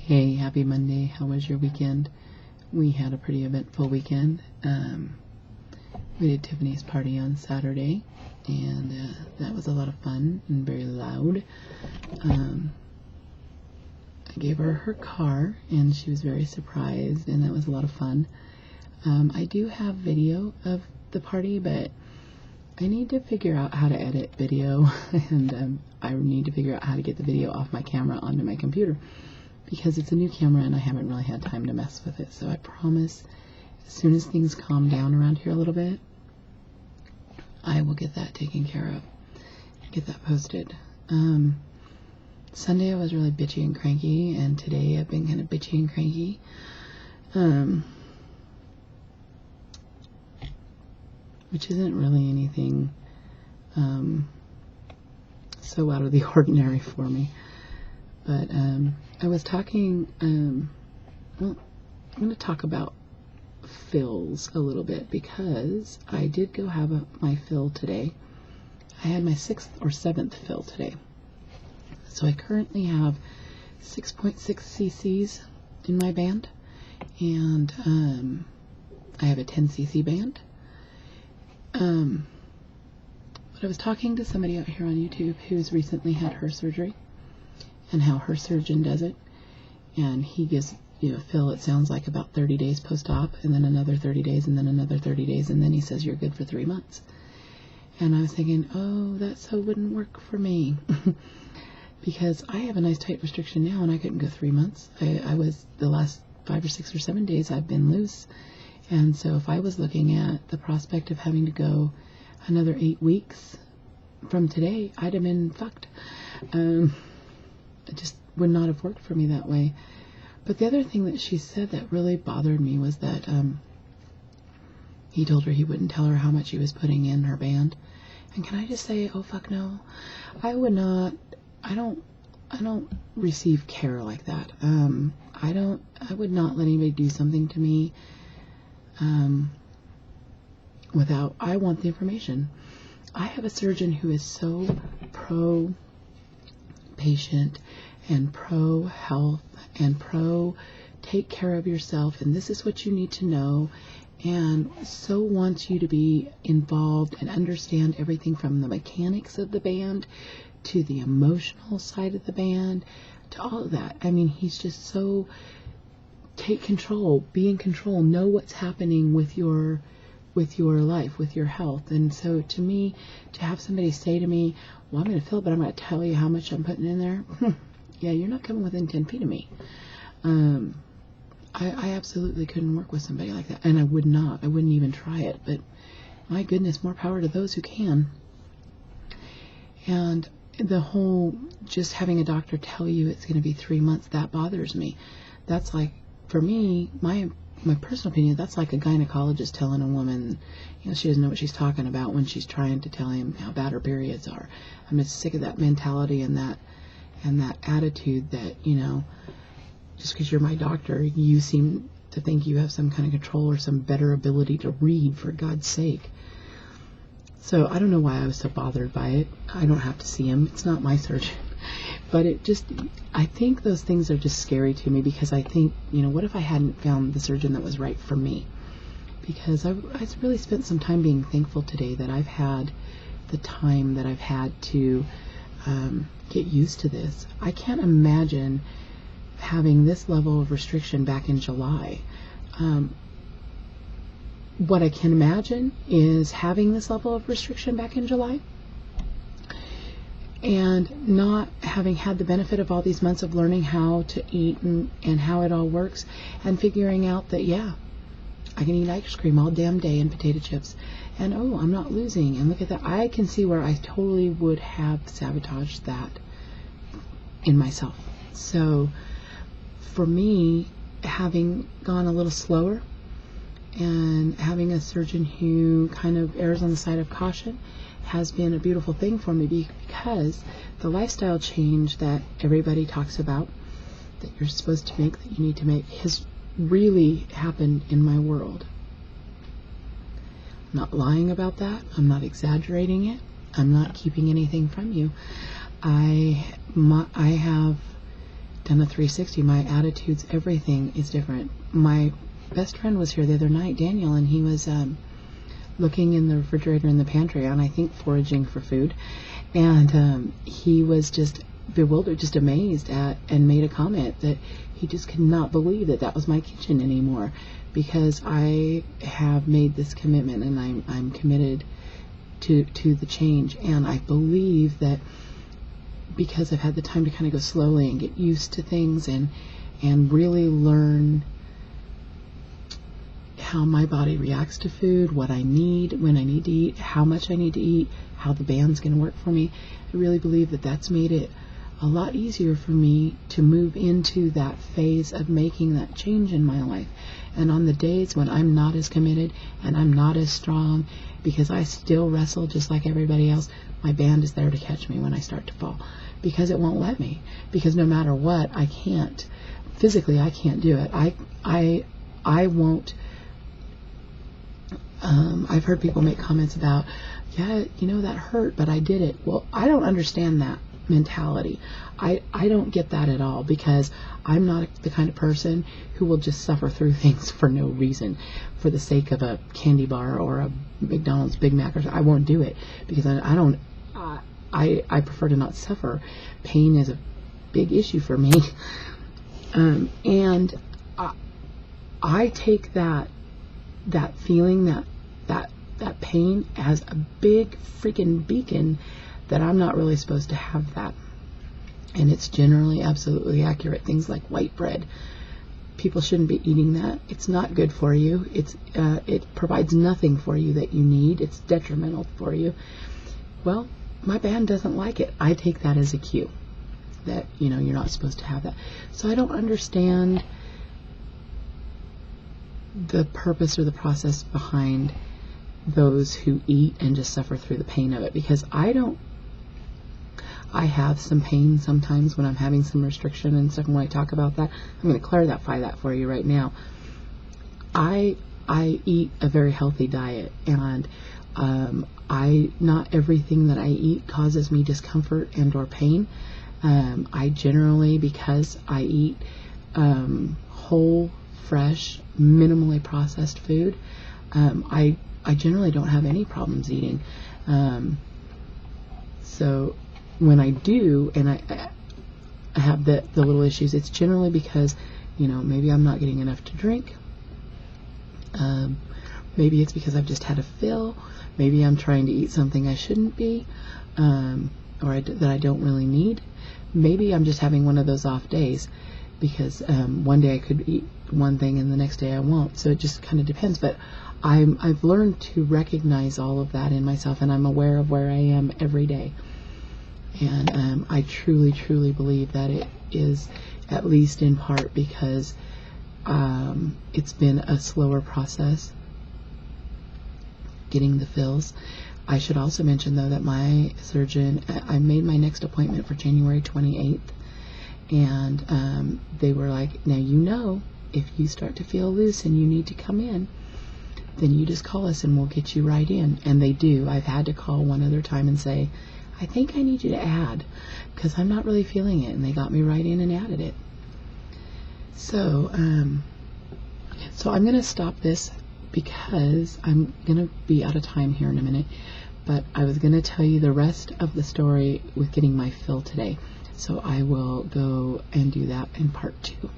Hey, happy Monday. How was your weekend? We had a pretty eventful weekend. We did Tiffany's party on Saturday, and that was a lot of fun and very loud. I gave her her car, and she was very surprised, and that was a lot of fun. I do have video of the party, but I need to figure out how to edit video, and I need to figure out how to get the video off my camera onto my computer, because it's a new camera and I haven't really had time to mess with it. So I promise, as soon as things calm down around here a little bit, I will get that taken care of, get that posted. Sunday I was really bitchy and cranky, and today I've been kind of bitchy and cranky. Which isn't really anything so out of the ordinary for me. But I was talking, well, I'm going to talk about fills a little bit, because I did go have my fill today. I had my 6th or 7th fill today. So I currently have 6.6 cc's in my band, and I have a 10 cc band. But I was talking to somebody out here on YouTube who's recently had her surgery, and how her surgeon does it, and he gives fill, it sounds like about 30 days post-op, and then another 30 days, and then another 30 days, and then he says you're good for 3 months. And I was thinking, oh, that so wouldn't work for me. Because I have a nice tight restriction now, and I couldn't go 3 months. I was, the last 5 or 6 or 7 days I've been loose, and so if I was looking at the prospect of having to go another 8 weeks from today, I'd have been fucked. It just would not have worked for me that way. But the other thing that she said that really bothered me was that he told her he wouldn't tell her how much he was putting in her band. And can I just say, oh fuck no, I would not. I don't receive care like that. I would not let anybody do something to me without, I want the information. I have a surgeon who is so pro patient and pro health and pro take care of yourself, and this is what you need to know, and so wants you to be involved and understand everything from the mechanics of the band to the emotional side of the band to all of that. I mean, he's just so take control, be in control, know what's happening with your life, with your health. And so to me, to have somebody say to me, well, I'm going to fill it, but I'm going to tell you how much I'm putting in there. Yeah, you're not coming within 10 feet of me. I absolutely couldn't work with somebody like that. And I would not. I wouldn't even try it. But my goodness, more power to those who can. And the whole just having a doctor tell you it's going to be 3 months, that bothers me. That's like, for me, my personal opinion, that's like a gynecologist telling a woman, she doesn't know what she's talking about when she's trying to tell him how bad her periods are. I'm just sick of that mentality and that attitude that, just because you're my doctor, you seem to think you have some kind of control or some better ability to read, for God's sake. So I don't know why I was so bothered by it. I don't have to see him. It's not my surgeon. But I think those things are just scary to me, because I think, what if I hadn't found the surgeon that was right for me? Because I really spent some time being thankful today that I've had the time that I've had to get used to this. I can't imagine having this level of restriction back in July. What I can imagine is having this level of restriction back in July and not having had the benefit of all these months of learning how to eat and how it all works, and figuring out that, yeah, I can eat ice cream all damn day and potato chips, and oh, I'm not losing, and look at that. I can see where I totally would have sabotaged that in myself. So for me, having gone a little slower and having a surgeon who kind of errs on the side of caution has been a beautiful thing for me, because the lifestyle change that everybody talks about, that you're supposed to make, that you need to make, has really happened in my world. I'm not lying about that. I'm not exaggerating it. I'm not keeping anything from you. I have done a 360. My attitudes, everything is different. My best friend was here the other night, Daniel, and he was looking in the refrigerator in the pantry, and I think foraging for food, and he was just bewildered, just amazed at, and made a comment that he just could not believe that that was my kitchen anymore, because I have made this commitment, and I'm committed to the change. And I believe that because I've had the time to kind of go slowly and get used to things and really learn how my body reacts to food, what I need, when I need to eat, how much I need to eat, how the band's going to work for me, I really believe that that's made it a lot easier for me to move into that phase of making that change in my life. And on the days when I'm not as committed and I'm not as strong, because I still wrestle just like everybody else, my band is there to catch me when I start to fall, because it won't let me, because no matter what, I can't physically, I can't do it. I won't. I've heard people make comments about, yeah, that hurt, but I did it. Well, I don't understand that mentality. I don't get that at all, because I'm not the kind of person who will just suffer through things for no reason, for the sake of a candy bar or a McDonald's Big Mac. I won't do it, because I prefer to not suffer. Pain is a big issue for me. And I take that feeling, that pain, as a big freaking beacon that I'm not really supposed to have that. And it's generally absolutely accurate. Things like white bread, people shouldn't be eating that. It's not good for you. It provides nothing for you that you need. It's detrimental for you. Well, my band doesn't like it. I take that as a cue that you're not supposed to have that. So I don't understand the purpose or the process behind those who eat and just suffer through the pain of it, because I have some pain sometimes when I'm having some restriction and stuff, and when I talk about that, I'm going to clarify that for you right now. I eat a very healthy diet, and not everything that I eat causes me discomfort and or pain. I generally, because I eat whole, fresh, minimally processed food, I generally don't have any problems eating. So when I do, and I have the little issues, it's generally because, maybe I'm not getting enough to drink. Maybe it's because I've just had a fill. Maybe I'm trying to eat something I shouldn't be, or that I don't really need. Maybe I'm just having one of those off days, because one day I could eat one thing and the next day I won't. So it just kind of depends. But I've learned to recognize all of that in myself, and I'm aware of where I am every day. And I truly, truly believe that it is, at least in part, because it's been a slower process getting the fills. I should also mention, though, that my surgeon, I made my next appointment for January 28th, and they were like, now if you start to feel loose and you need to come in, then you just call us and we'll get you right in. And they do. I've had to call one other time and say, I think I need you to add, because I'm not really feeling it. And they got me right in and added it. So I'm going to stop this, because I'm going to be out of time here in a minute. But I was going to tell you the rest of the story with getting my fill today. So I will go and do that in part 2.